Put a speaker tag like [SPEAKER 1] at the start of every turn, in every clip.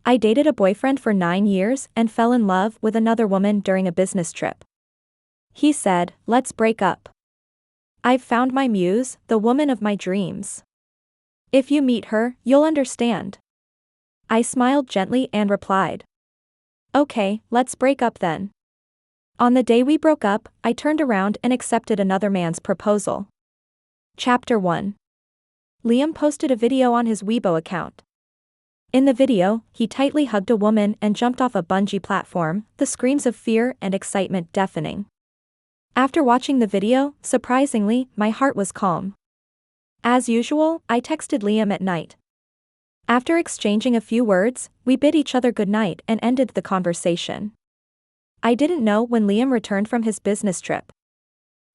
[SPEAKER 1] I dated a boyfriend for 9 years and fell in love with another woman during a business trip. He said, "Let's break up. I've found my muse, the woman of my dreams. If you meet her, you'll understand." I smiled gently and replied, "Okay, let's break up then." On the day we broke up, I turned around and accepted another man's proposal. Chapter 1. Liam posted a video on his Weibo account. In the video, he tightly hugged a woman and jumped off a bungee platform, the screams of fear and excitement deafening. After watching the video, surprisingly, my heart was calm. As usual, I texted Liam at night. After exchanging a few words, we bid each other goodnight and ended the conversation. I didn't know when Liam returned from his business trip.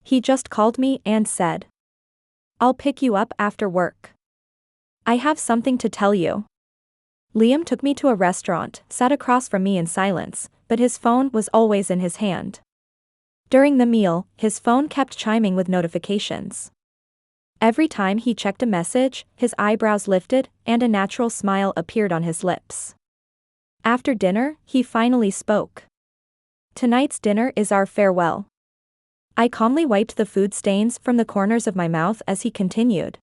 [SPEAKER 1] He just called me and said, "I'll pick you up after work. I have something to tell you." Liam took me to a restaurant, sat across from me in silence, but his phone was always in his hand. During the meal, his phone kept chiming with notifications. Every time he checked a message, his eyebrows lifted, and a natural smile appeared on his lips. After dinner, he finally spoke. "Tonight's dinner is our farewell." I calmly wiped the food stains from the corners of my mouth as he continued.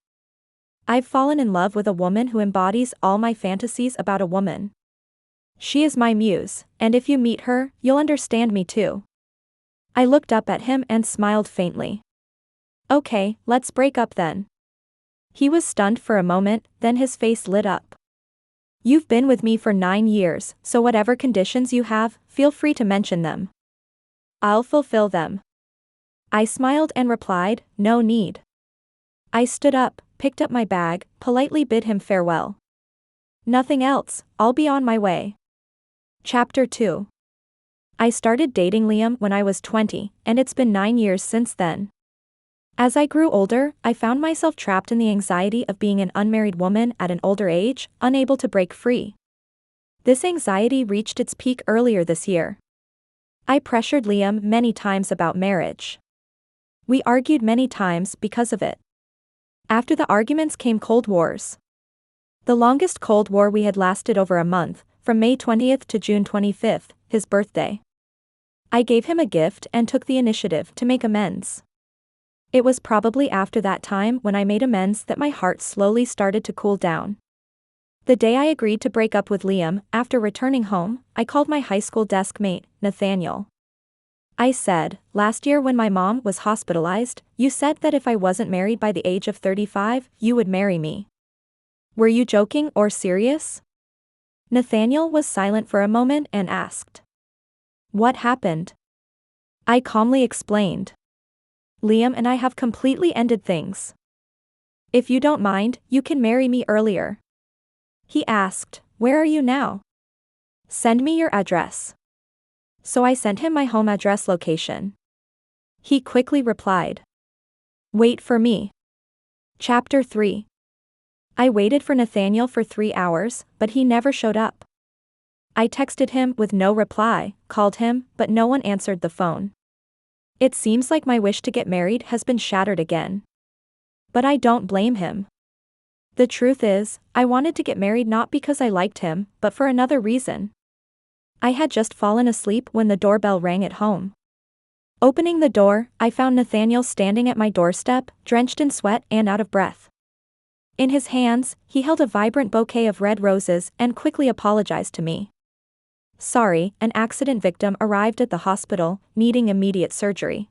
[SPEAKER 1] "I've fallen in love with a woman who embodies all my fantasies about a woman. She is my muse, and if you meet her, you'll understand me too." I looked up at him and smiled faintly. "Okay, let's break up then." He was stunned for a moment, then his face lit up. "You've been with me for 9 years, so whatever conditions you have, feel free to mention them. I'll fulfill them." I smiled and replied, "No need." I stood up, picked up my bag, politely bid him farewell. "Nothing else, I'll be on my way." Chapter 2. I started dating Liam when I was 20, and it's been 9 years since then. As I grew older, I found myself trapped in the anxiety of being an unmarried woman at an older age, unable to break free. This anxiety reached its peak earlier this year. I pressured Liam many times about marriage. We argued many times because of it. After the arguments came cold wars. The longest cold war we had lasted over a month, from May 20th to June 25th, his birthday. I gave him a gift and took the initiative to make amends. It was probably after that time when I made amends that my heart slowly started to cool down. The day I agreed to break up with Liam, after returning home, I called my high school desk mate, Nathaniel. I said, "Last year when my mom was hospitalized, you said that if I wasn't married by the age of 35, you would marry me. Were you joking or serious?" Nathaniel was silent for a moment and asked, "What happened?" I calmly explained. "Liam and I have completely ended things. If you don't mind, you can marry me earlier." He asked, "Where are you now? Send me your address." So I sent him my home address location. He quickly replied, "Wait for me." Chapter 3. I waited for Nathaniel for 3 hours, but he never showed up. I texted him with no reply, called him, but no one answered the phone. It seems like my wish to get married has been shattered again. But I don't blame him. The truth is, I wanted to get married not because I liked him, but for another reason. I had just fallen asleep when the doorbell rang at home. Opening the door, I found Nathaniel standing at my doorstep, drenched in sweat and out of breath. In his hands, he held a vibrant bouquet of red roses and quickly apologized to me. "Sorry, an accident victim arrived at the hospital, needing immediate surgery.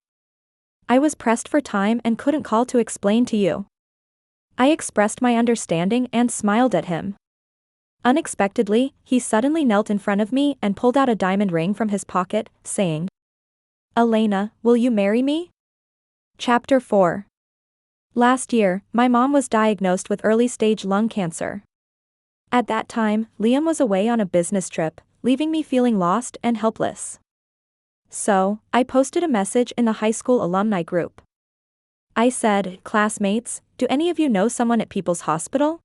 [SPEAKER 1] I was pressed for time and couldn't call to explain to you." I expressed my understanding and smiled at him. Unexpectedly, he suddenly knelt in front of me and pulled out a diamond ring from his pocket, saying, "Elena, will you marry me?" Chapter 4. Last year, my mom was diagnosed with early-stage lung cancer. At that time, Liam was away on a business trip, leaving me feeling lost and helpless. So, I posted a message in the high school alumni group. I said, "Classmates, do any of you know someone at People's Hospital?"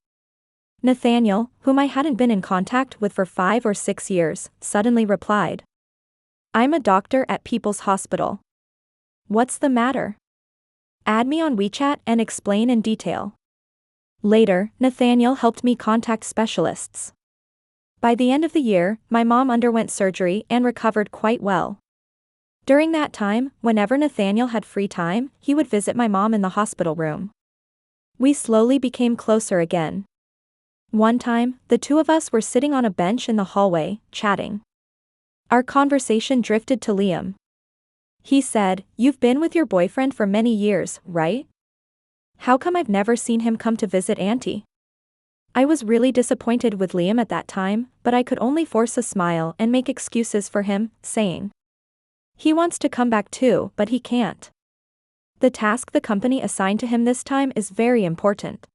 [SPEAKER 1] Nathaniel, whom I hadn't been in contact with for 5 or 6 years, suddenly replied, "I'm a doctor at People's Hospital. What's the matter? Add me on WeChat and explain in detail." Later, Nathaniel helped me contact specialists. By the end of the year, my mom underwent surgery and recovered quite well. During that time, whenever Nathaniel had free time, he would visit my mom in the hospital room. We slowly became closer again. One time, the two of us were sitting on a bench in the hallway, chatting. Our conversation drifted to Liam. He said, "You've been with your boyfriend for many years, right? How come I've never seen him come to visit Auntie?" I was really disappointed with Liam at that time, but I could only force a smile and make excuses for him, saying, "He wants to come back too, but he can't. The task the company assigned to him this time is very important.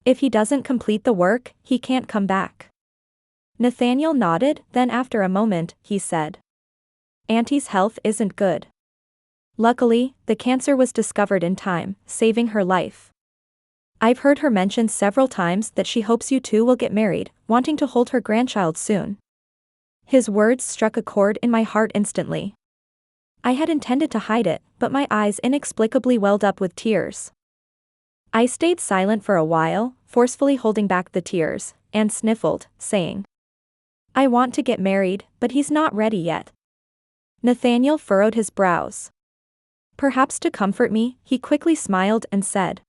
[SPEAKER 1] If he doesn't complete the work, he can't come back." Nathaniel nodded, then after a moment, he said, "Auntie's health isn't good. Luckily, the cancer was discovered in time, saving her life. I've heard her mention several times that she hopes you two will get married, wanting to hold her grandchild soon." His words struck a chord in my heart instantly. I had intended to hide it, but my eyes inexplicably welled up with tears. I stayed silent for a while, forcefully holding back the tears, and sniffled, saying, "I want to get married, but he's not ready yet." Nathaniel furrowed his brows. Perhaps to comfort me, he quickly smiled and said,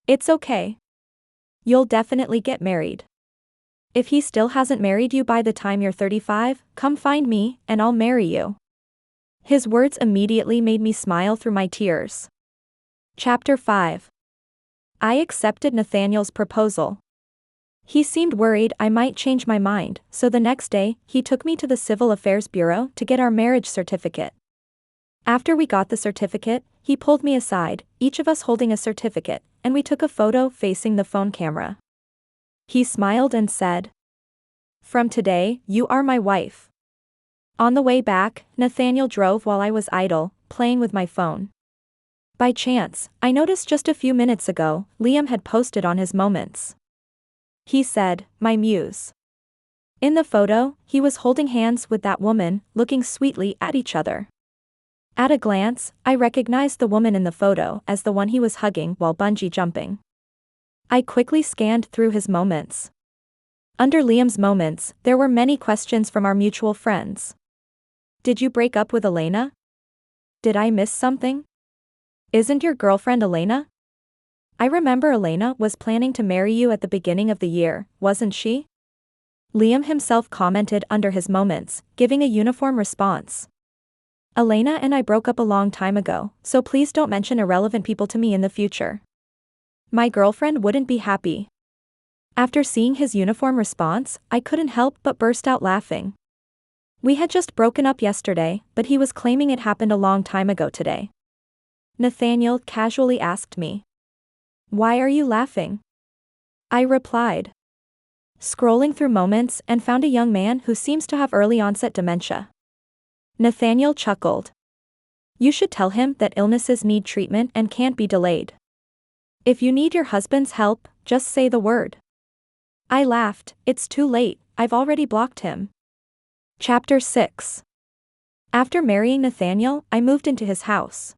[SPEAKER 1] "It's okay. You'll definitely get married. If he still hasn't married you by the time you're 35, come find me, and I'll marry you." His words immediately made me smile through my tears. Chapter 5. I accepted Nathaniel's proposal. He seemed worried I might change my mind, so the next day, he took me to the Civil Affairs Bureau to get our marriage certificate. After we got the certificate, he pulled me aside, each of us holding a certificate, and we took a photo facing the phone camera. He smiled and said, "From today, you are my wife." On the way back, Nathaniel drove while I was idle, playing with my phone. By chance, I noticed just a few minutes ago, Liam had posted on his moments. He said, "My muse." In the photo, he was holding hands with that woman, looking sweetly at each other. At a glance, I recognized the woman in the photo as the one he was hugging while bungee jumping. I quickly scanned through his moments. Under Liam's moments, there were many questions from our mutual friends. Did you break up with Elena? Did I miss something? Isn't your girlfriend Elena? I remember Elena was planning to marry you at the beginning of the year, wasn't she? Liam himself commented under his moments, giving a uniform response. Elena and I broke up a long time ago, so please don't mention irrelevant people to me in the future. My girlfriend wouldn't be happy. After seeing his uniform response, I couldn't help but burst out laughing. We had just broken up yesterday, but he was claiming it happened a long time ago today. Nathaniel casually asked me, "Why are you laughing?" I replied, "Scrolling through moments and found a young man who seems to have early onset dementia." Nathaniel chuckled. "You should tell him that illnesses need treatment and can't be delayed. If you need your husband's help, just say the word." I laughed, "It's too late, I've already blocked him." Chapter 6. After marrying Nathaniel, I moved into his house.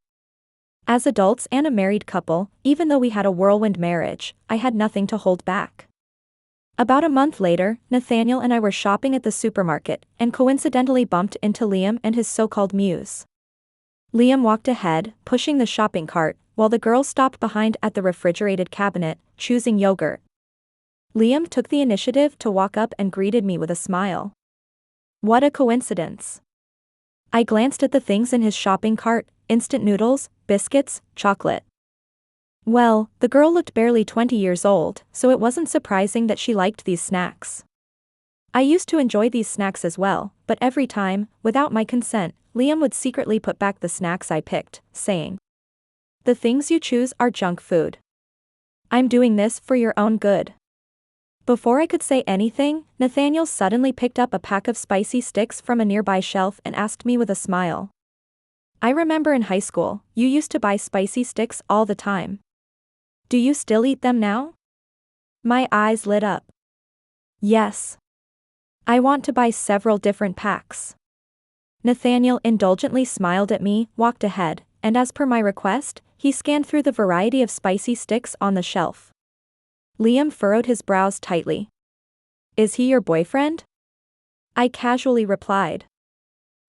[SPEAKER 1] As adults and a married couple, even though we had a whirlwind marriage, I had nothing to hold back. About a month later, Nathaniel and I were shopping at the supermarket, and coincidentally bumped into Liam and his so-called muse. Liam walked ahead, pushing the shopping cart, while the girl stopped behind at the refrigerated cabinet, choosing yogurt. Liam took the initiative to walk up and greeted me with a smile. What a coincidence. I glanced at the things in his shopping cart: instant noodles, biscuits, chocolate. Well, the girl looked barely 20 years old, so it wasn't surprising that she liked these snacks. I used to enjoy these snacks as well, but every time, without my consent, Liam would secretly put back the snacks I picked, saying, "The things you choose are junk food. I'm doing this for your own good." Before I could say anything, Nathaniel suddenly picked up a pack of spicy sticks from a nearby shelf and asked me with a smile, "I remember in high school, you used to buy spicy sticks all the time. Do you still eat them now?" My eyes lit up. Yes. I want to buy several different packs. Nathaniel indulgently smiled at me, walked ahead, and as per my request, he scanned through the variety of spicy sticks on the shelf. Liam furrowed his brows tightly. Is he your boyfriend? I casually replied.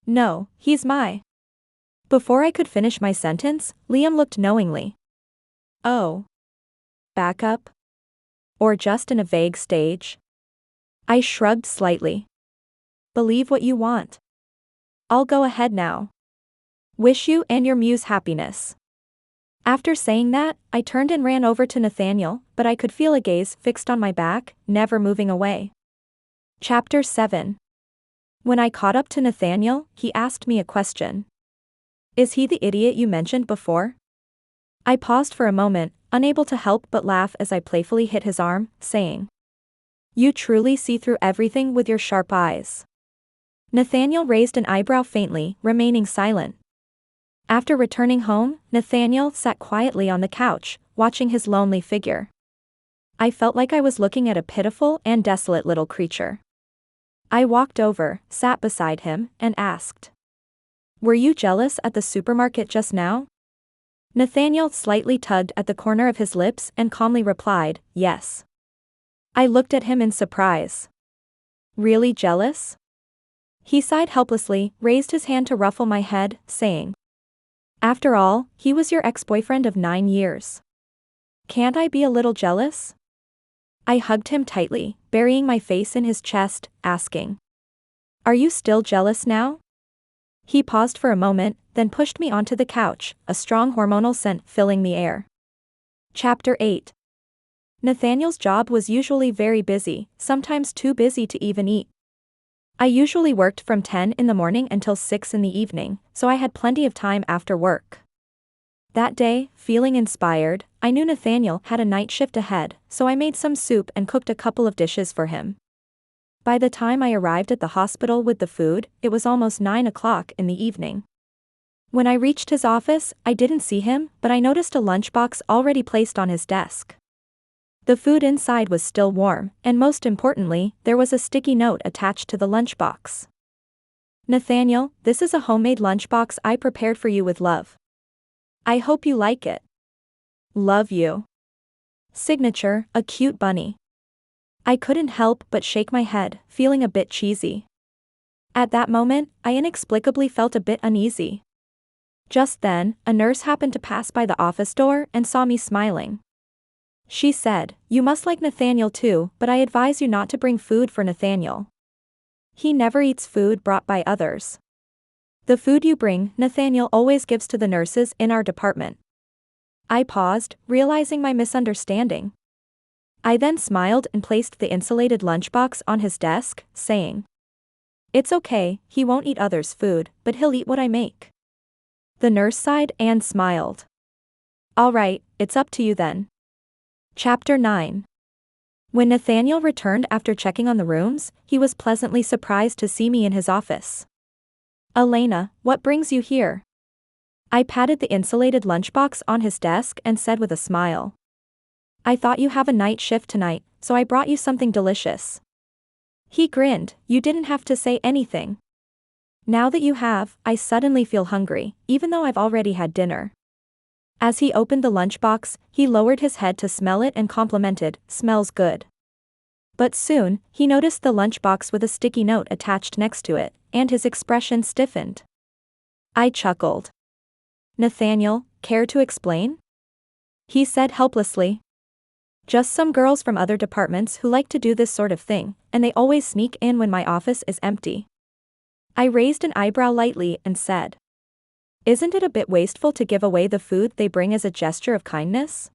[SPEAKER 1] No, he's my. Before I could finish my sentence, Liam looked knowingly. Oh. Backup? Or just in a vague stage? I shrugged slightly. Believe what you want. I'll go ahead now. Wish you and your muse happiness. After saying that, I turned and ran over to Nathaniel, but I could feel a gaze fixed on my back, never moving away. Chapter 7. When I caught up to Nathaniel, he asked me a question. Is he the idiot you mentioned before? I paused for a moment, unable to help but laugh as I playfully hit his arm, saying, You truly see through everything with your sharp eyes. Nathaniel raised an eyebrow faintly, remaining silent. After returning home, Nathaniel sat quietly on the couch, watching his lonely figure. I felt like I was looking at a pitiful and desolate little creature. I walked over, sat beside him, and asked, Were you jealous at the supermarket just now? Nathaniel slightly tugged at the corner of his lips and calmly replied, Yes. I looked at him in surprise. Really jealous? He sighed helplessly, raised his hand to ruffle my head, saying, After all, he was your ex-boyfriend of 9 years. Can't I be a little jealous? I hugged him tightly, burying my face in his chest, asking, Are you still jealous now? He paused for a moment, then pushed me onto the couch, a strong hormonal scent filling the air. Chapter 8. Nathaniel's job was usually very busy, sometimes too busy to even eat. I usually worked from 10 in the morning until 6 in the evening, so I had plenty of time after work. That day, feeling inspired, I knew Nathaniel had a night shift ahead, so I made some soup and cooked a couple of dishes for him. By the time I arrived at the hospital with the food, it was almost 9 o'clock in the evening. When I reached his office, I didn't see him, but I noticed a lunchbox already placed on his desk. The food inside was still warm, and most importantly, there was a sticky note attached to the lunchbox. Nathaniel, this is a homemade lunchbox I prepared for you with love. I hope you like it. Love you. Signature, a cute bunny. I couldn't help but shake my head, feeling a bit cheesy. At that moment, I inexplicably felt a bit uneasy. Just then, a nurse happened to pass by the office door and saw me smiling. She said, You must like Nathaniel too, but I advise you not to bring food for Nathaniel. He never eats food brought by others. The food you bring, Nathaniel always gives to the nurses in our department. I paused, realizing my misunderstanding. I then smiled and placed the insulated lunchbox on his desk, saying, It's okay, he won't eat others' food, but he'll eat what I make. The nurse sighed and smiled. All right, it's up to you then. Chapter 9. When Nathaniel returned after checking on the rooms, he was pleasantly surprised to see me in his office. Elena, what brings you here? I patted the insulated lunchbox on his desk and said with a smile. I thought you have a night shift tonight, so I brought you something delicious. He grinned, You didn't have to say anything. Now that you have, I suddenly feel hungry, even though I've already had dinner. As he opened the lunchbox, he lowered his head to smell it and complimented, Smells good. But soon, he noticed the lunchbox with a sticky note attached next to it, and his expression stiffened. I chuckled. Nathaniel, care to explain? He said helplessly. Just some girls from other departments who like to do this sort of thing, and they always sneak in when my office is empty. I raised an eyebrow lightly and said, Isn't it a bit wasteful to give away the food they bring as a gesture of kindness?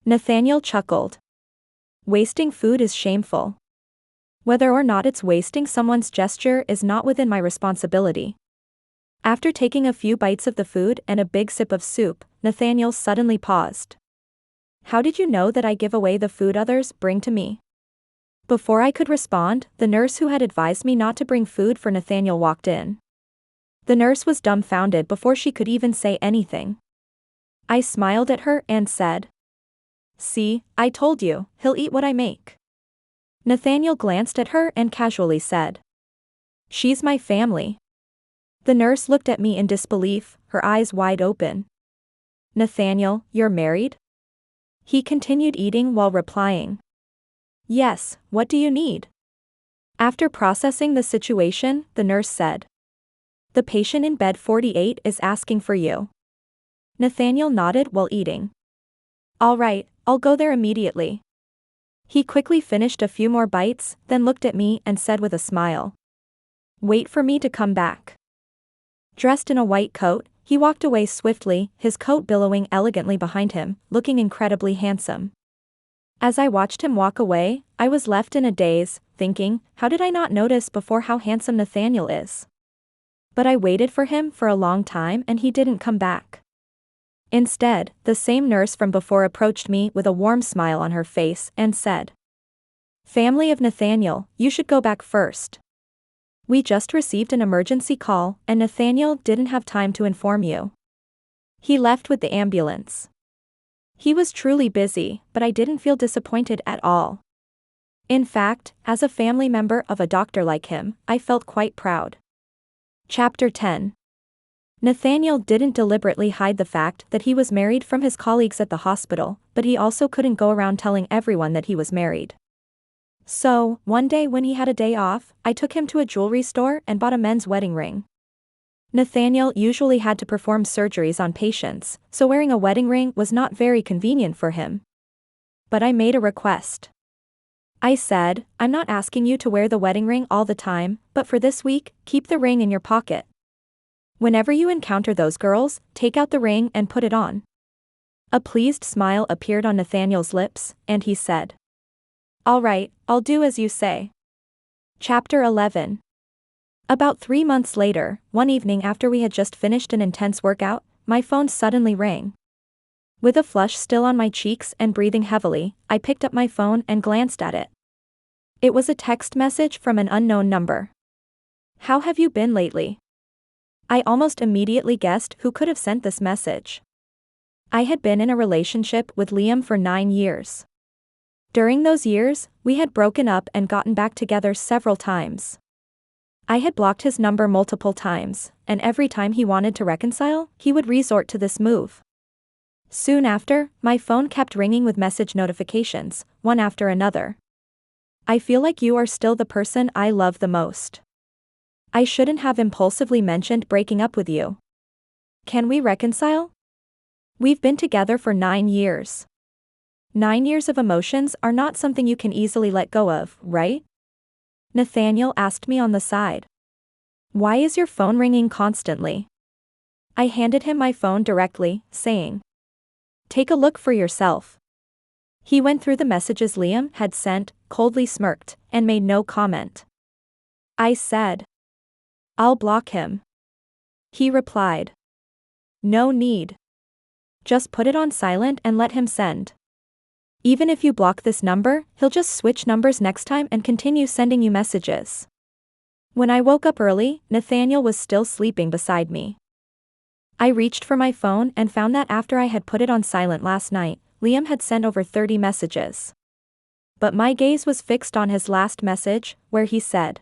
[SPEAKER 1] Nathaniel chuckled. Wasting food is shameful. Whether or not it's wasting someone's gesture is not within my responsibility. After taking a few bites of the food and a big sip of soup, Nathaniel suddenly paused. How did you know that I give away the food others bring to me? Before I could respond, the nurse who had advised me not to bring food for Nathaniel walked in. The nurse was dumbfounded before she could even say anything. I smiled at her and said, See, I told you, he'll eat what I make. Nathaniel glanced at her and casually said, She's my family. The nurse looked at me in disbelief, her eyes wide open. Nathaniel, you're married? He continued eating while replying. Yes, what do you need? After processing the situation, the nurse said, "The patient in bed 48 is asking for you." Nathaniel nodded while eating. "All right, I'll go there immediately." He quickly finished a few more bites, then looked at me and said with a smile, "Wait for me to come back." Dressed in a white coat, he walked away swiftly, his coat billowing elegantly behind him, looking incredibly handsome. As I watched him walk away, I was left in a daze, thinking, how did I not notice before how handsome Nathaniel is? But I waited for him for a long time and he didn't come back. Instead, the same nurse from before approached me with a warm smile on her face and said, "Family of Nathaniel, you should go back first. We just received an emergency call, and Nathaniel didn't have time to inform you. He left with the ambulance." He was truly busy, but I didn't feel disappointed at all. In fact, as a family member of a doctor like him, I felt quite proud. Chapter 10. Nathaniel didn't deliberately hide the fact that he was married from his colleagues at the hospital, but he also couldn't go around telling everyone that he was married. So, one day when he had a day off, I took him to a jewelry store and bought a men's wedding ring. Nathaniel usually had to perform surgeries on patients, so wearing a wedding ring was not very convenient for him. But I made a request. I said, "I'm not asking you to wear the wedding ring all the time, but for this week, keep the ring in your pocket. Whenever you encounter those girls, take out the ring and put it on." A pleased smile appeared on Nathaniel's lips, and he said, "All right, I'll do as you say." Chapter 11. About 3 months later, one evening after we had just finished an intense workout, my phone suddenly rang. With a flush still on my cheeks and breathing heavily, I picked up my phone and glanced at it. It was a text message from an unknown number. "How have you been lately?" I almost immediately guessed who could have sent this message. I had been in a relationship with Liam for 9 years. During those years, we had broken up and gotten back together several times. I had blocked his number multiple times, and every time he wanted to reconcile, he would resort to this move. Soon after, my phone kept ringing with message notifications, one after another. "I feel like you are still the person I love the most. I shouldn't have impulsively mentioned breaking up with you. Can we reconcile? We've been together for 9 years. 9 years of emotions are not something you can easily let go of, right?" Nathaniel asked me on the side. "Why is your phone ringing constantly?" I handed him my phone directly, saying, "Take a look for yourself." He went through the messages Liam had sent, coldly smirked, and made no comment. I said, "I'll block him." He replied, "No need. Just put it on silent and let him send. Even if you block this number, he'll just switch numbers next time and continue sending you messages." When I woke up early, Nathaniel was still sleeping beside me. I reached for my phone and found that after I had put it on silent last night, Liam had sent over 30 messages. But my gaze was fixed on his last message, where he said,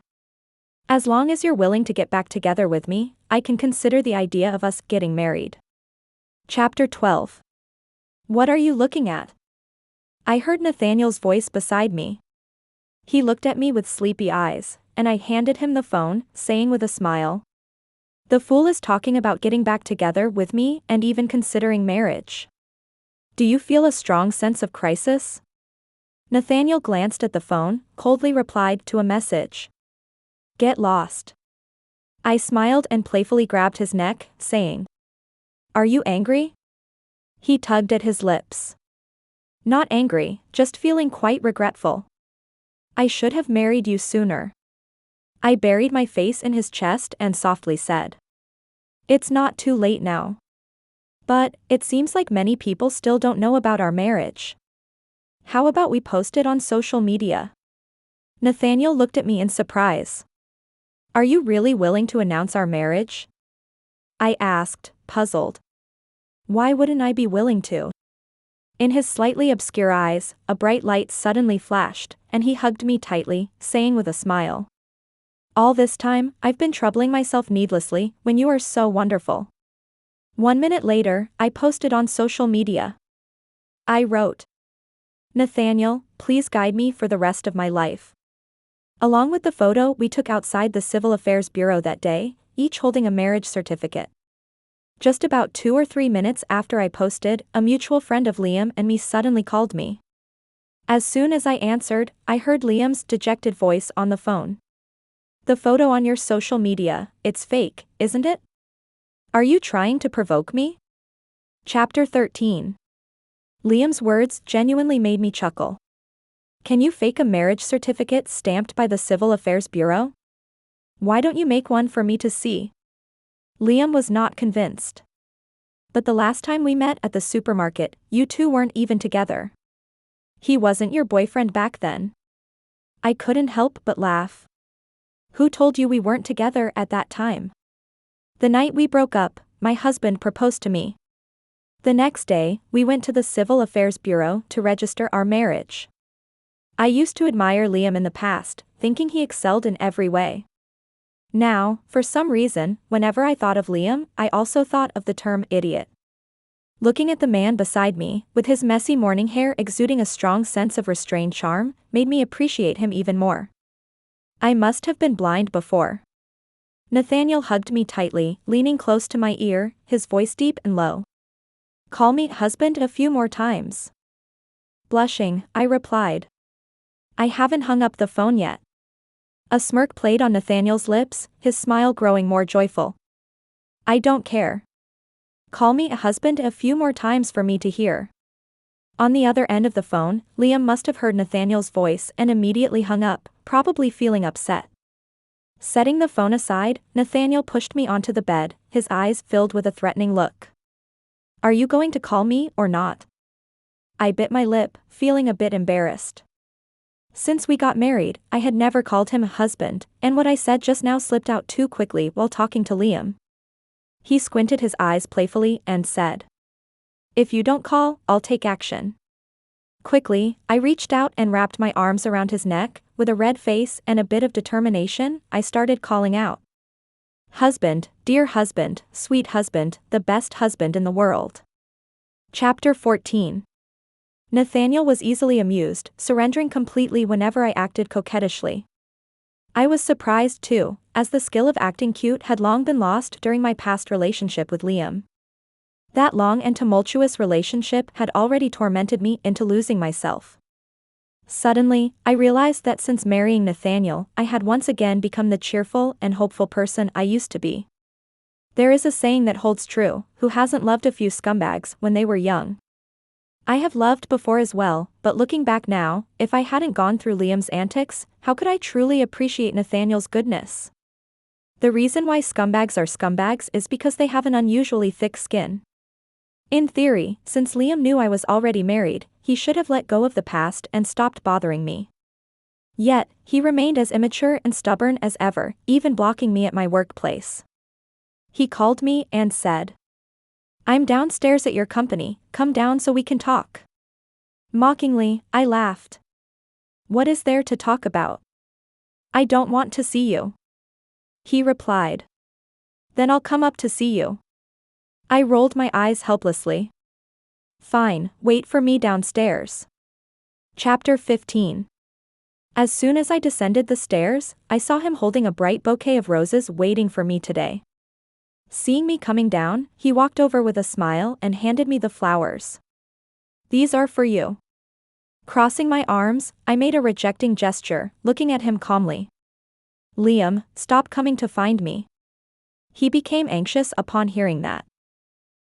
[SPEAKER 1] "As long as you're willing to get back together with me, I can consider the idea of us getting married." Chapter 12. What are you looking at? I heard Nathaniel's voice beside me. He looked at me with sleepy eyes, and I handed him the phone, saying with a smile, "The fool is talking about getting back together with me and even considering marriage. Do you feel a strong sense of crisis?" Nathaniel glanced at the phone, coldly replied to a message. "Get lost." I smiled and playfully grabbed his neck, saying, "Are you angry?" He tugged at his lips. "Not angry, just feeling quite regretful. I should have married you sooner." I buried my face in his chest and softly said, "It's not too late now. But, it seems like many people still don't know about our marriage. How about we post it on social media?" Nathaniel looked at me in surprise. "Are you really willing to announce our marriage?" I asked, puzzled. Why wouldn't I be willing to? In his slightly obscure eyes, a bright light suddenly flashed, and he hugged me tightly, saying with a smile, "All this time, I've been troubling myself needlessly, when you are so wonderful." 1 minute later, I posted on social media. I wrote, "Nathaniel, please guide me for the rest of my life. along with the photo we took outside the Civil Affairs Bureau that day, each holding a marriage certificate. Just about 2 or 3 minutes after I posted, a mutual friend of Liam and me suddenly called me. As soon as I answered, I heard Liam's dejected voice on the phone. "The photo on your social media, it's fake, isn't it? Are you trying to provoke me?" Chapter 13. Liam's words genuinely made me chuckle. Can you fake a marriage certificate stamped by the Civil Affairs Bureau? Why don't you make one for me to see? Liam was not convinced. But the last time we met at the supermarket, you two weren't even together. He wasn't your boyfriend back then. I couldn't help but laugh. Who told you we weren't together at that time? The night we broke up, my husband proposed to me. The next day, we went to the Civil Affairs Bureau to register our marriage. I used to admire Liam in the past, thinking he excelled in every way. Now, for some reason, whenever I thought of Liam, I also thought of the term idiot. Looking at the man beside me, with his messy morning hair exuding a strong sense of restrained charm, made me appreciate him even more. I must have been blind before. Nathaniel hugged me tightly, leaning close to my ear, his voice deep and low. Call me husband a few more times. Blushing, I replied. I haven't hung up the phone yet. A smirk played on Nathaniel's lips, his smile growing more joyful. I don't care. Call me a husband a few more times for me to hear. On the other end of the phone, Liam must have heard Nathaniel's voice and immediately hung up, probably feeling upset. Setting the phone aside, Nathaniel pushed me onto the bed, his eyes filled with a threatening look. Are you going to call me or not? I bit my lip, feeling a bit embarrassed. Since we got married, I had never called him a husband, and what I said just now slipped out too quickly while talking to Liam. He squinted his eyes playfully and said, If you don't call, I'll take action. Quickly, I reached out and wrapped my arms around his neck. With a red face and a bit of determination, I started calling out. Husband, dear husband, sweet husband, the best husband in the world. Chapter 14. Nathaniel was easily amused, surrendering completely whenever I acted coquettishly. I was surprised too, as the skill of acting cute had long been lost during my past relationship with Liam. That long and tumultuous relationship had already tormented me into losing myself. Suddenly, I realized that since marrying Nathaniel, I had once again become the cheerful and hopeful person I used to be. There is a saying that holds true, who hasn't loved a few scumbags when they were young? I have loved before as well, but looking back now, if I hadn't gone through Liam's antics, how could I truly appreciate Nathaniel's goodness? The reason why scumbags are scumbags is because they have an unusually thick skin. In theory, since Liam knew I was already married, he should have let go of the past and stopped bothering me. Yet, he remained as immature and stubborn as ever, even blocking me at my workplace. He called me and said, I'm downstairs at your company, come down so we can talk. Mockingly, I laughed. What is there to talk about? I don't want to see you. He replied. Then I'll come up to see you. I rolled my eyes helplessly. Fine, wait for me downstairs. Chapter 15. As soon as I descended the stairs, I saw him holding a bright bouquet of roses waiting for me today. Seeing me coming down, he walked over with a smile and handed me the flowers. These are for you. Crossing my arms, I made a rejecting gesture, looking at him calmly. Liam, stop coming to find me. He became anxious upon hearing that.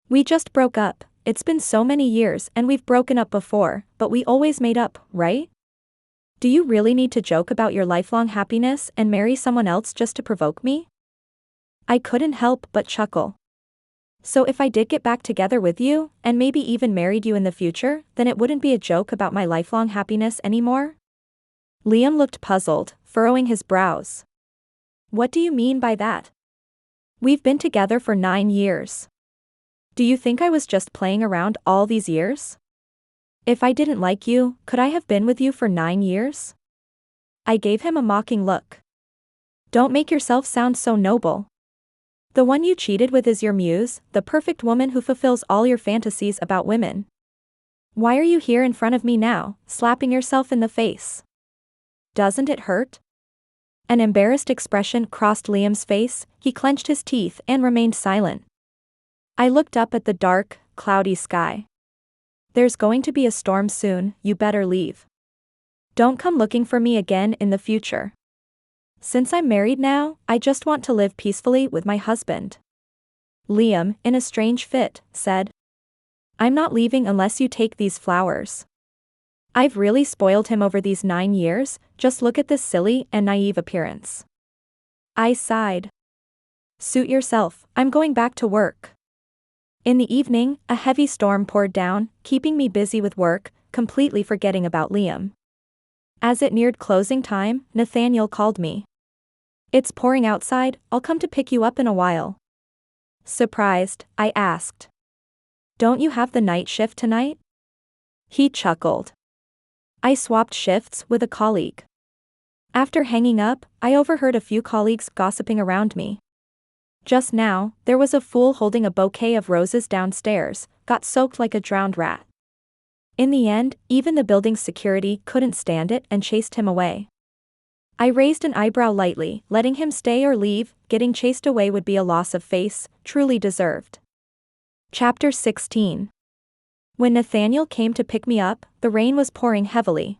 [SPEAKER 1] We just broke up, it's been so many years and we've broken up before, but we always made up, right? Do you really need to joke about your lifelong happiness and marry someone else just to provoke me? I couldn't help but chuckle. So if I did get back together with you, and maybe even married you in the future, then it wouldn't be a joke about my lifelong happiness anymore? Liam looked puzzled, furrowing his brows. What do you mean by that? We've been together for 9 years. Do you think I was just playing around all these years? If I didn't like you, could I have been with you for 9 years? I gave him a mocking look. Don't make yourself sound so noble. The one you cheated with is your muse, the perfect woman who fulfills all your fantasies about women. Why are you here in front of me now, slapping yourself in the face? Doesn't it hurt? An embarrassed expression crossed Liam's face, he clenched his teeth and remained silent. I looked up at the dark, cloudy sky. There's going to be a storm soon, you better leave. Don't come looking for me again in the future. Since I'm married now, I just want to live peacefully with my husband. Liam, in a strange fit, said. I'm not leaving unless you take these flowers. I've really spoiled him over these 9 years, just look at this silly and naive appearance. I sighed. Suit yourself, I'm going back to work. In the evening, a heavy storm poured down, keeping me busy with work, completely forgetting about Liam. As it neared closing time, Nathaniel called me. It's pouring outside, I'll come to pick you up in a while. Surprised, I asked. Don't you have the night shift tonight? He chuckled. I swapped shifts with a colleague. After hanging up, I overheard a few colleagues gossiping around me. Just now, there was a fool holding a bouquet of roses downstairs, got soaked like a drowned rat. In the end, even the building's security couldn't stand it and chased him away. I raised an eyebrow lightly, letting him stay or leave, getting chased away would be a loss of face, truly deserved. Chapter 16. When Nathaniel came to pick me up, the rain was pouring heavily.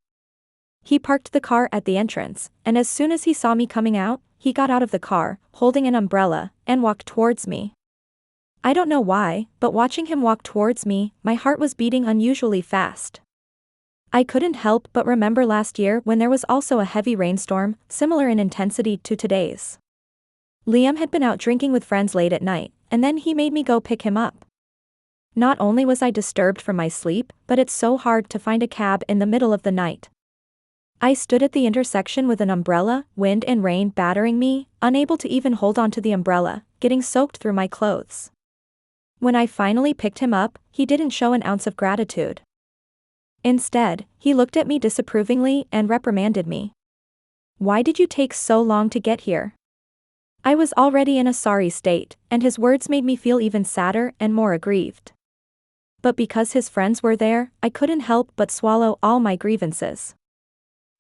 [SPEAKER 1] He parked the car at the entrance, and as soon as he saw me coming out, he got out of the car, holding an umbrella, and walked towards me. I don't know why, but watching him walk towards me, my heart was beating unusually fast. I couldn't help but remember last year when there was also a heavy rainstorm, similar in intensity to today's. Liam had been out drinking with friends late at night, and then he made me go pick him up. Not only was I disturbed from my sleep, but it's so hard to find a cab in the middle of the night. I stood at the intersection with an umbrella, wind and rain battering me, unable to even hold onto the umbrella, getting soaked through my clothes. When I finally picked him up, he didn't show an ounce of gratitude. Instead, he looked at me disapprovingly and reprimanded me. Why did you take so long to get here? I was already in a sorry state, and his words made me feel even sadder and more aggrieved. But because his friends were there, I couldn't help but swallow all my grievances.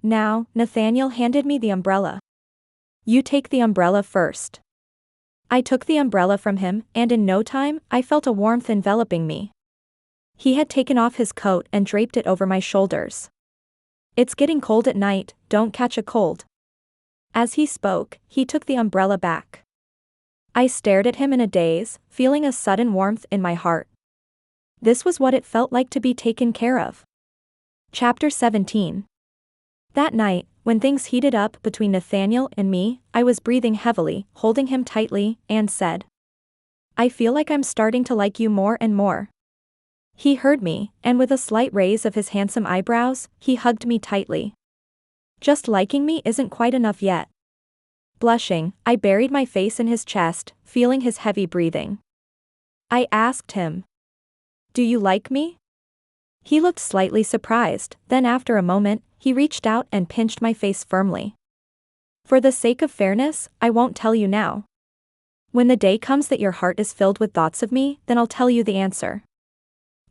[SPEAKER 1] Now, Nathaniel handed me the umbrella. You take the umbrella first. I took the umbrella from him, and in no time, I felt a warmth enveloping me. He had taken off his coat and draped it over my shoulders. It's getting cold at night, don't catch a cold. As he spoke, he took the umbrella back. I stared at him in a daze, feeling a sudden warmth in my heart. This was what it felt like to be taken care of. Chapter 17. That night, when things heated up between Nathaniel and me, I was breathing heavily, holding him tightly, and said, I feel like I'm starting to like you more and more. He heard me, and with a slight raise of his handsome eyebrows, he hugged me tightly. Just liking me isn't quite enough yet. Blushing, I buried my face in his chest, feeling his heavy breathing. I asked him, Do you like me? He looked slightly surprised, then after a moment, he reached out and pinched my face firmly. For the sake of fairness, I won't tell you now. When the day comes that your heart is filled with thoughts of me, then I'll tell you the answer.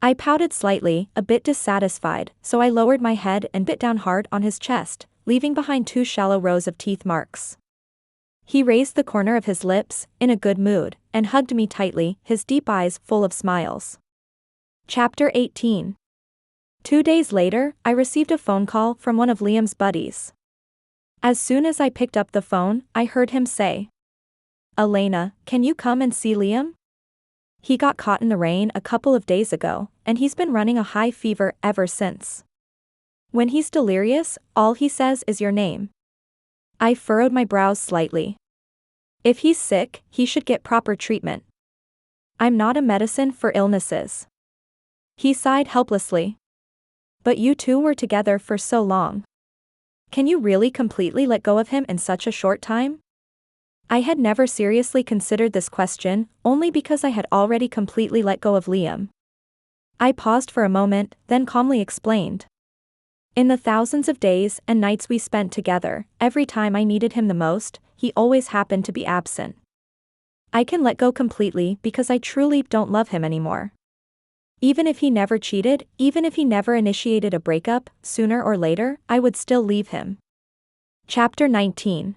[SPEAKER 1] I pouted slightly, a bit dissatisfied, so I lowered my head and bit down hard on his chest, leaving behind 2 shallow rows of teeth marks. He raised the corner of his lips, in a good mood, and hugged me tightly, his deep eyes full of smiles. Chapter 18. 2 days later, I received a phone call from one of Liam's buddies. As soon as I picked up the phone, I heard him say, Elena, can you come and see Liam? He got caught in the rain a couple of days ago, and he's been running a high fever ever since. When he's delirious, all he says is your name. I furrowed my brows slightly. If he's sick, he should get proper treatment. I'm not a medicine for illnesses. He sighed helplessly. But you two were together for so long. Can you really completely let go of him in such a short time? I had never seriously considered this question, only because I had already completely let go of Liam. I paused for a moment, then calmly explained. In the thousands of days and nights we spent together, every time I needed him the most, he always happened to be absent. I can let go completely because I truly don't love him anymore. Even if he never cheated, even if he never initiated a breakup, sooner or later, I would still leave him. Chapter 19.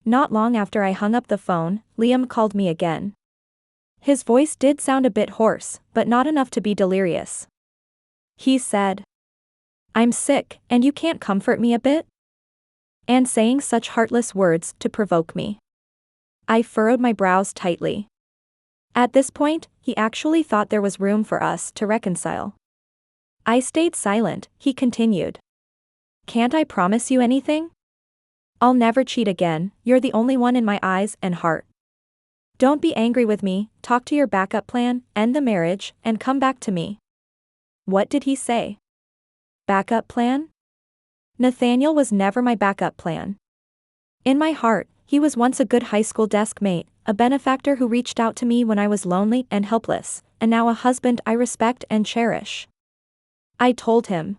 [SPEAKER 1] Not long after I hung up the phone, Liam called me again. His voice did sound a bit hoarse, but not enough to be delirious. He said, "I'm sick, and you can't comfort me a bit?" And saying such heartless words to provoke me. I furrowed my brows tightly. At this point, he actually thought there was room for us to reconcile. I stayed silent. He continued. "Can't I promise you anything? I'll never cheat again. You're the only one in my eyes and heart. Don't be angry with me, talk to your backup plan, end the marriage, and come back to me." What did he say? Backup plan? Nathaniel was never my backup plan. In my heart, he was once a good high school desk mate, a benefactor who reached out to me when I was lonely and helpless, and now a husband I respect and cherish. I told him.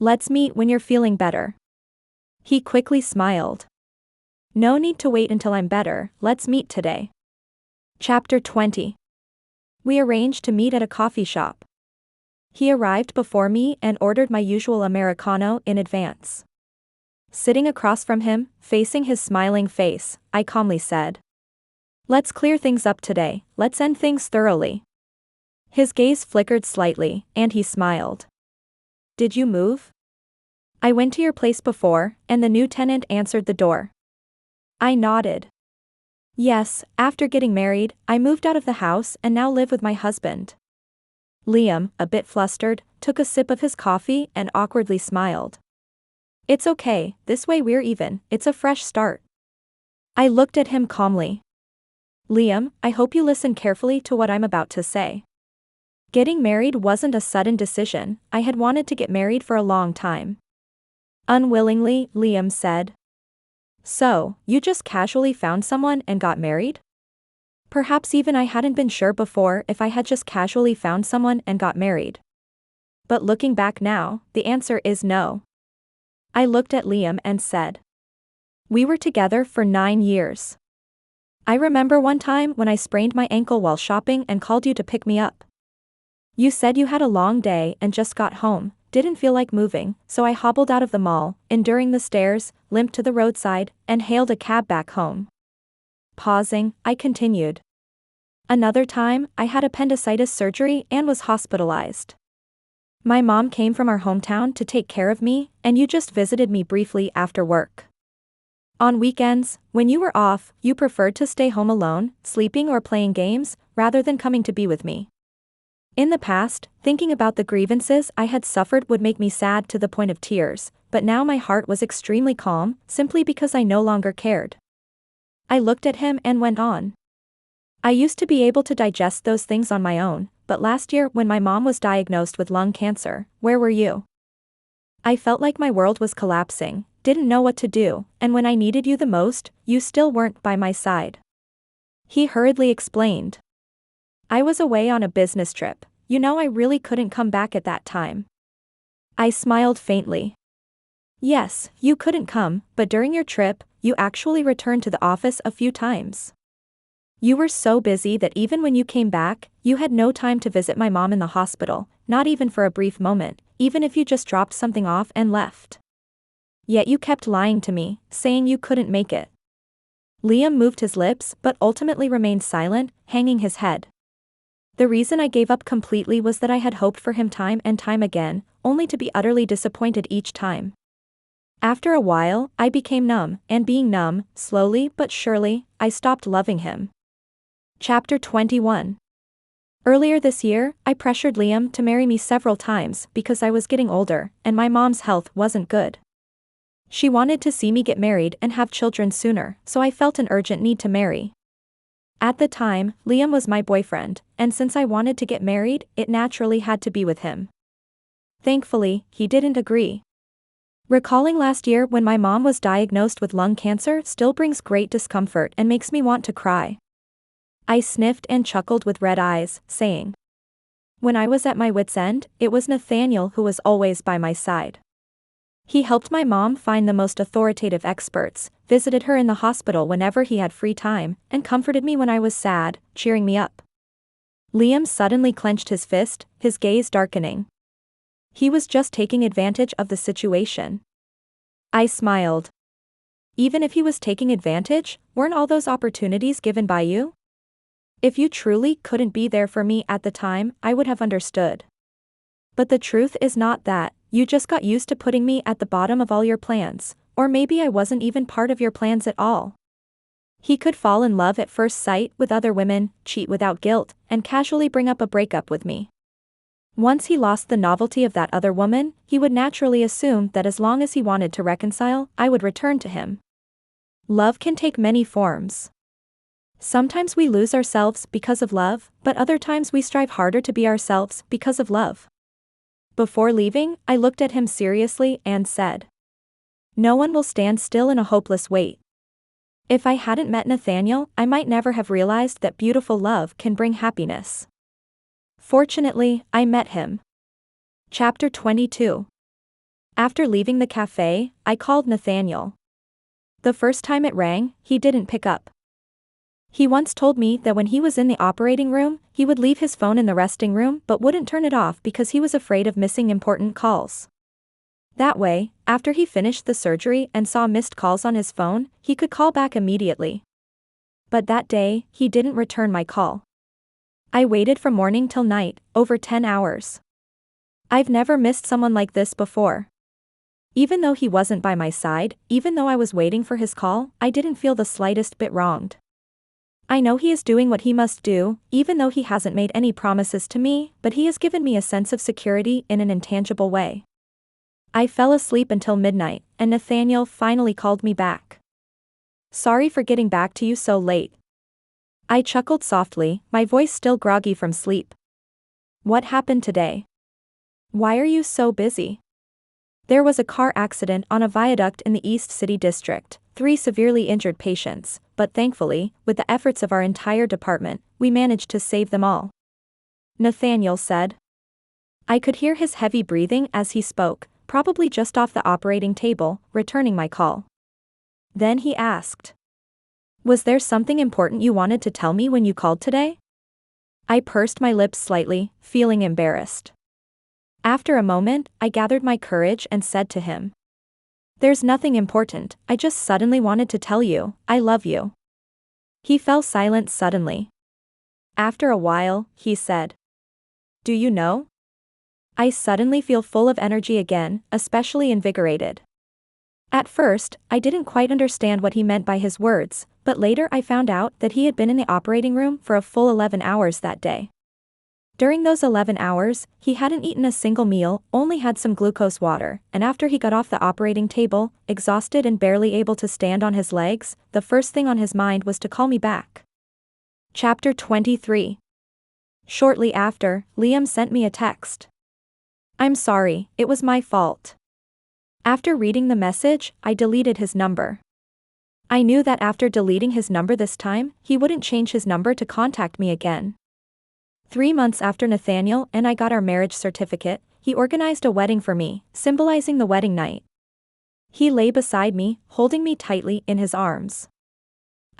[SPEAKER 1] "Let's meet when you're feeling better." He quickly smiled. "No need to wait until I'm better, let's meet today." Chapter 20. We arranged to meet at a coffee shop. He arrived before me and ordered my usual Americano in advance. Sitting across from him, facing his smiling face, I calmly said, "Let's clear things up today, let's end things thoroughly." His gaze flickered slightly, and he smiled. "Did you move?" "I went to your place before, and the new tenant answered the door." I nodded. "Yes, after getting married, I moved out of the house and now live with my husband." Liam, a bit flustered, took a sip of his coffee and awkwardly smiled. "It's okay, this way we're even, it's a fresh start." I looked at him calmly. "Liam, I hope you listen carefully to what I'm about to say. Getting married wasn't a sudden decision, I had wanted to get married for a long time." Unwillingly, Liam said. "So, you just casually found someone and got married?" Perhaps even I hadn't been sure before if I had just casually found someone and got married. But looking back now, the answer is no. I looked at Liam and said, "We were together for 9 years. I remember one time when I sprained my ankle while shopping and called you to pick me up. You said you had a long day and just got home, didn't feel like moving, so I hobbled out of the mall, enduring the stairs, limped to the roadside, and hailed a cab back home." Pausing, I continued. "Another time, I had appendicitis surgery and was hospitalized. My mom came from our hometown to take care of me, and you just visited me briefly after work. On weekends, when you were off, you preferred to stay home alone, sleeping or playing games, rather than coming to be with me. In the past, thinking about the grievances I had suffered would make me sad to the point of tears, but now my heart was extremely calm, simply because I no longer cared." I looked at him and went on. "I used to be able to digest those things on my own, but last year when my mom was diagnosed with lung cancer, where were you? I felt like my world was collapsing, didn't know what to do, and when I needed you the most, you still weren't by my side." He hurriedly explained. "I was away on a business trip, you know I really couldn't come back at that time." I smiled faintly. "Yes, you couldn't come, but during your trip, you actually returned to the office a few times. You were so busy that even when you came back, you had no time to visit my mom in the hospital, not even for a brief moment, even if you just dropped something off and left. Yet you kept lying to me, saying you couldn't make it." Liam moved his lips but ultimately remained silent, hanging his head. The reason I gave up completely was that I had hoped for him time and time again, only to be utterly disappointed each time. After a while, I became numb, and being numb, slowly but surely, I stopped loving him. Chapter 21. Earlier this year, I pressured Liam to marry me several times because I was getting older, and my mom's health wasn't good. She wanted to see me get married and have children sooner, so I felt an urgent need to marry. At the time, Liam was my boyfriend, and since I wanted to get married, it naturally had to be with him. Thankfully, he didn't agree. Recalling last year when my mom was diagnosed with lung cancer still brings great discomfort and makes me want to cry. I sniffed and chuckled with red eyes, saying, "When I was at my wit's end, it was Nathaniel who was always by my side. He helped my mom find the most authoritative experts, visited her in the hospital whenever he had free time, and comforted me when I was sad, cheering me up." Liam suddenly clenched his fist, his gaze darkening. He was just taking advantage of the situation. I smiled. even if he was taking advantage, weren't all those opportunities given by you? If you truly couldn't be there for me at the time, I would have understood. But the truth is not that, you just got used to putting me at the bottom of all your plans, or maybe I wasn't even part of your plans at all. He could fall in love at first sight with other women, cheat without guilt, and casually bring up a breakup with me. Once he lost the novelty of that other woman, he would naturally assume that as long as he wanted to reconcile, I would return to him. Love can take many forms. Sometimes we lose ourselves because of love, but other times we strive harder to be ourselves because of love. Before leaving, I looked at him seriously and said, "No one will stand still in a hopeless wait." If I hadn't met Nathaniel, I might never have realized that beautiful love can bring happiness. Fortunately, I met him. Chapter 22. After leaving the cafe, I called Nathaniel. The first time it rang, he didn't pick up. He once told me that when he was in the operating room, he would leave his phone in the resting room but wouldn't turn it off because he was afraid of missing important calls. That way, after he finished the surgery and saw missed calls on his phone, he could call back immediately. But that day, he didn't return my call. I waited from morning till night, over 10 hours. I've never missed someone like this before. Even though he wasn't by my side, even though I was waiting for his call, I didn't feel the slightest bit wronged. I know he is doing what he must do, even though he hasn't made any promises to me, but he has given me a sense of security in an intangible way. I fell asleep until midnight, and Nathaniel finally called me back. "Sorry for getting back to you so late." I chuckled softly, my voice still groggy from sleep. "What happened today? Why are you so busy?" "There was a car accident on a viaduct in the East City District, 3 severely injured patients, but thankfully, with the efforts of our entire department, we managed to save them all," Nathaniel said. I could hear his heavy breathing as he spoke, probably just off the operating table, returning my call. Then he asked, "Was there something important you wanted to tell me when you called today?" I pursed my lips slightly, feeling embarrassed. After a moment, I gathered my courage and said to him, "There's nothing important, I just suddenly wanted to tell you, I love you." He fell silent suddenly. After a while, he said, "Do you know? I suddenly feel full of energy again, especially invigorated." At first, I didn't quite understand what he meant by his words, but later I found out that he had been in the operating room for a full 11 hours that day. During those 11 hours, he hadn't eaten a single meal, only had some glucose water, and after he got off the operating table, exhausted and barely able to stand on his legs, the first thing on his mind was to call me back. Chapter 23. Shortly after, Liam sent me a text. "I'm sorry, it was my fault." After reading the message, I deleted his number. I knew that after deleting his number this time, he wouldn't change his number to contact me again. 3 months after Nathaniel and I got our marriage certificate, he organized a wedding for me, symbolizing the wedding night. He lay beside me, holding me tightly in his arms.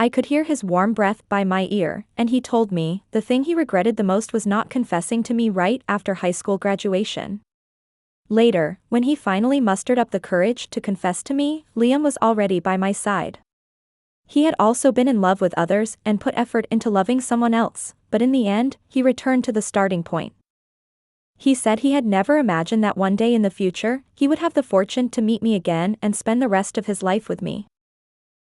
[SPEAKER 1] I could hear his warm breath by my ear, and he told me the thing he regretted the most was not confessing to me right after high school graduation. Later, when he finally mustered up the courage to confess to me, Liam was already by my side. He had also been in love with others and put effort into loving someone else, but in the end, he returned to the starting point. He said he had never imagined that one day in the future, he would have the fortune to meet me again and spend the rest of his life with me.